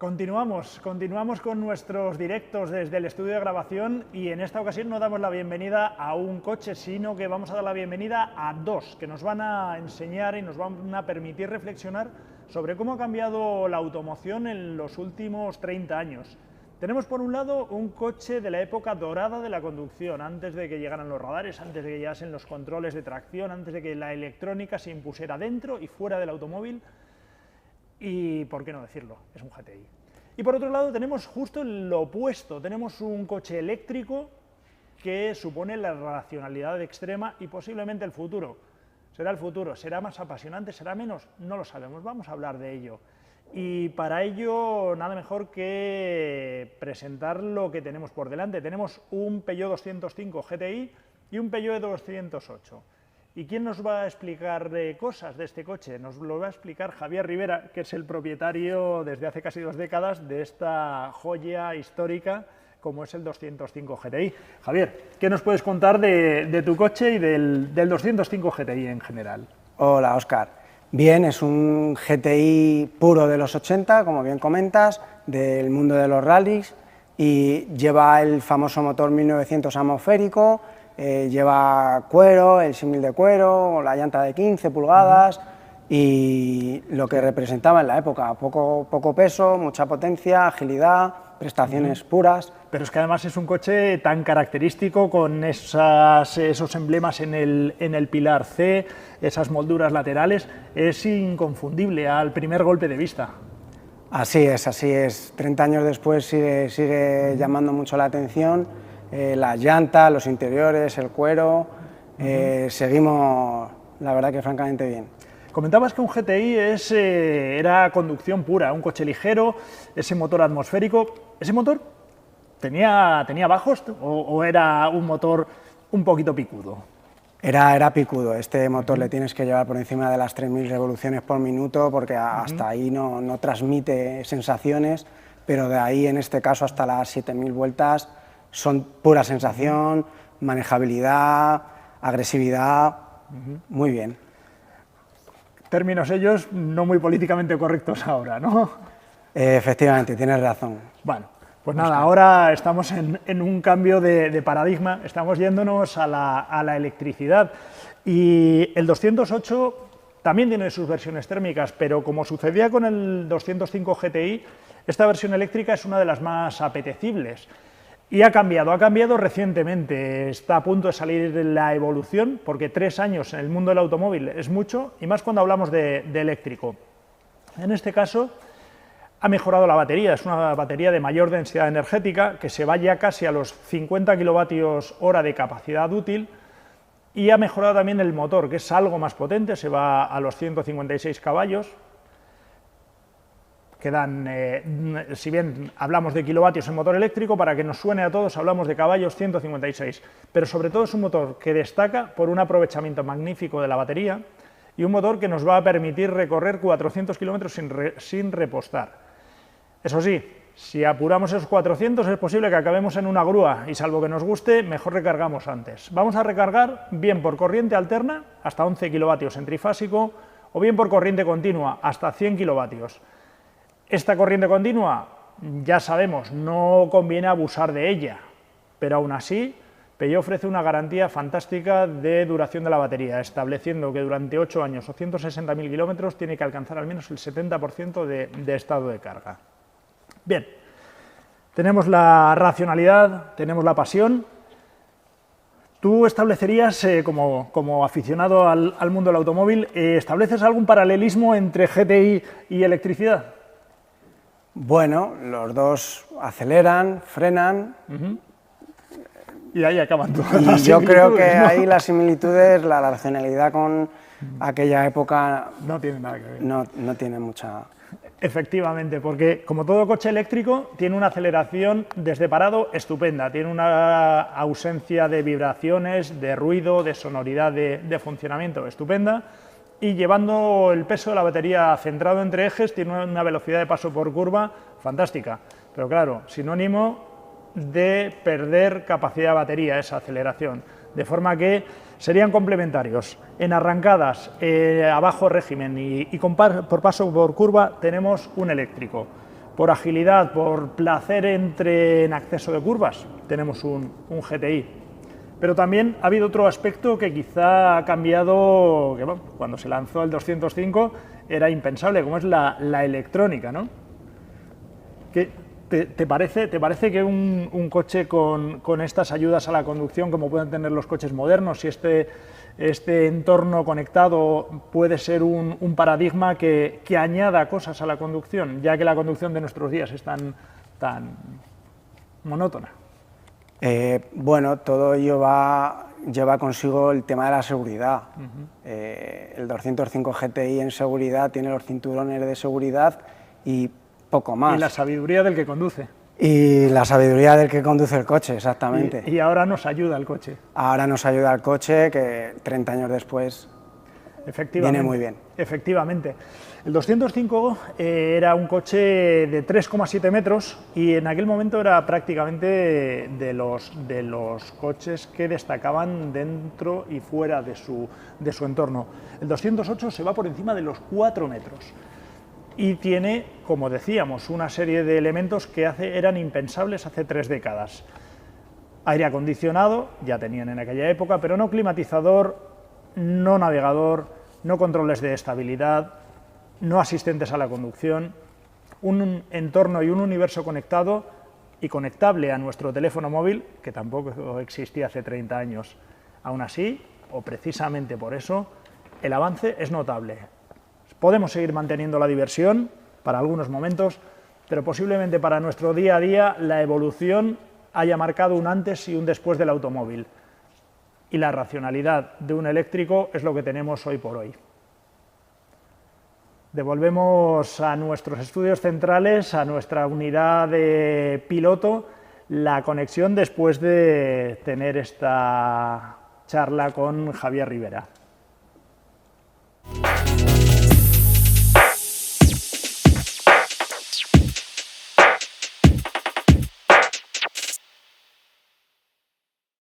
Continuamos con nuestros directos desde el estudio de grabación y en esta ocasión no damos la bienvenida a un coche, sino que vamos a dar la bienvenida a dos que nos van a enseñar y nos van a permitir reflexionar sobre cómo ha cambiado la automoción en los últimos 30 años. Tenemos por un lado un coche de la época dorada de la conducción, antes de que llegaran los radares, antes de que llegasen los controles de tracción, antes de que la electrónica se impusiera dentro y fuera del automóvil. Y, ¿por qué no decirlo? Es un GTI. Y por otro lado tenemos justo lo opuesto, tenemos un coche eléctrico que supone la racionalidad extrema y posiblemente el futuro. ¿Será el futuro? ¿Será más apasionante? ¿Será menos? No lo sabemos, vamos a hablar de ello. Y para ello nada mejor que presentar lo que tenemos por delante. Tenemos un Peugeot 205 GTI y un Peugeot 208. ¿Y quién nos va a explicar cosas de este coche? Nos lo va a explicar Javier Rivera, que es el propietario desde hace casi 2 décadas de esta joya histórica como es el 205 GTI. Javier, ¿qué nos puedes contar de tu coche y del 205 GTI en general? Hola, Óscar. Bien, es un GTI puro de los 80, como bien comentas, del mundo de los rallies, y lleva el famoso motor 1900 atmosférico. Lleva cuero, el símil de cuero, la llanta de 15 pulgadas y lo que representaba en la época, poco peso, mucha potencia, agilidad, prestaciones puras. Pero es que además es un coche tan característico con esos emblemas en el pilar C, esas molduras laterales, es inconfundible al primer golpe de vista. Así es. 30 años después sigue llamando mucho la atención. La llanta, los interiores, el cuero, seguimos, la verdad que francamente bien. Comentabas que un GTI era conducción pura, un coche ligero, ese motor atmosférico. ¿Ese motor tenía bajos o era un motor un poquito picudo? Era picudo, este motor le tienes que llevar por encima de las 3000 revoluciones por minuto porque hasta ahí no transmite sensaciones, pero de ahí en este caso hasta las 7000 vueltas son pura sensación, manejabilidad, agresividad, muy bien. Términos ellos no muy políticamente correctos ahora, ¿no? Efectivamente, tienes razón. Bueno, pues nada, ahora estamos en un cambio de paradigma, estamos yéndonos a la electricidad. Y el 208 también tiene sus versiones térmicas, pero como sucedía con el 205 GTI, esta versión eléctrica es una de las más apetecibles. Y ha cambiado recientemente, está a punto de salir la evolución, porque 3 años en el mundo del automóvil es mucho, y más cuando hablamos de eléctrico. En este caso, ha mejorado la batería, es una batería de mayor densidad energética, que se va ya casi a los 50 kWh de capacidad útil, y ha mejorado también el motor, que es algo más potente, se va a los 156 caballos, que dan, si bien hablamos de kilovatios en motor eléctrico, para que nos suene a todos hablamos de caballos 156, pero sobre todo es un motor que destaca por un aprovechamiento magnífico de la batería y un motor que nos va a permitir recorrer 400 kilómetros sin repostar. Eso sí, si apuramos esos 400 es posible que acabemos en una grúa y salvo que nos guste, mejor recargamos antes. Vamos a recargar bien por corriente alterna, hasta 11 kilovatios en trifásico, o bien por corriente continua, hasta 100 kilovatios. Esta corriente continua, ya sabemos, no conviene abusar de ella, pero aún así, Peugeot ofrece una garantía fantástica de duración de la batería, estableciendo que durante 8 años o 160.000 kilómetros tiene que alcanzar al menos el 70% de estado de carga. Bien, tenemos la racionalidad, tenemos la pasión. ¿Tú establecerías, como aficionado al mundo del automóvil, estableces algún paralelismo entre GTI y electricidad? Bueno, los dos aceleran, frenan. Y ahí acaban todas las las yo creo que ¿no? ahí las similitudes, la racionalidad con aquella época no tiene nada que ver. No tiene mucha... Efectivamente, porque como todo coche eléctrico tiene una aceleración desde parado estupenda, tiene una ausencia de vibraciones, de ruido, de sonoridad, de funcionamiento estupenda, y llevando el peso de la batería centrado entre ejes tiene una velocidad de paso por curva fantástica, pero claro, sinónimo de perder capacidad de batería esa aceleración, de forma que serían complementarios. En arrancadas a bajo régimen y por paso por curva tenemos un eléctrico. por agilidad, por placer en acceso de curvas, tenemos un GTI. Pero también ha habido otro aspecto que quizá ha cambiado, que bueno, cuando se lanzó el 205 era impensable, como es la electrónica, ¿no? ¿Te parece que un coche con estas ayudas a la conducción, como pueden tener los coches modernos, y este entorno conectado puede ser un paradigma que añada cosas a la conducción, ya que la conducción de nuestros días es tan monótona? Bueno, todo ello lleva consigo el tema de la seguridad. El 205 GTI en seguridad tiene los cinturones de seguridad y poco más. Y la sabiduría del que conduce. Y la sabiduría del que conduce el coche, exactamente. Y ahora nos ayuda el coche. Ahora nos ayuda el coche, que 30 años después viene muy bien. Efectivamente. El 205 era un coche de 3,7 metros y en aquel momento era prácticamente de los coches que destacaban dentro y fuera de su entorno. El 208 se va por encima de los 4 metros. Y tiene, como decíamos, una serie de elementos que eran impensables hace 3 décadas. Aire acondicionado, ya tenían en aquella época, pero no climatizador, no navegador, no controles de estabilidad, no asistentes a la conducción, un entorno y un universo conectado y conectable a nuestro teléfono móvil, que tampoco existía hace 30 años. Aún así, o precisamente por eso, el avance es notable. Podemos seguir manteniendo la diversión para algunos momentos, pero posiblemente para nuestro día a día la evolución haya marcado un antes y un después del automóvil. Y la racionalidad de un eléctrico es lo que tenemos hoy por hoy. Devolvemos a nuestros estudios centrales, a nuestra unidad de piloto, la conexión después de tener esta charla con Javier Rivera.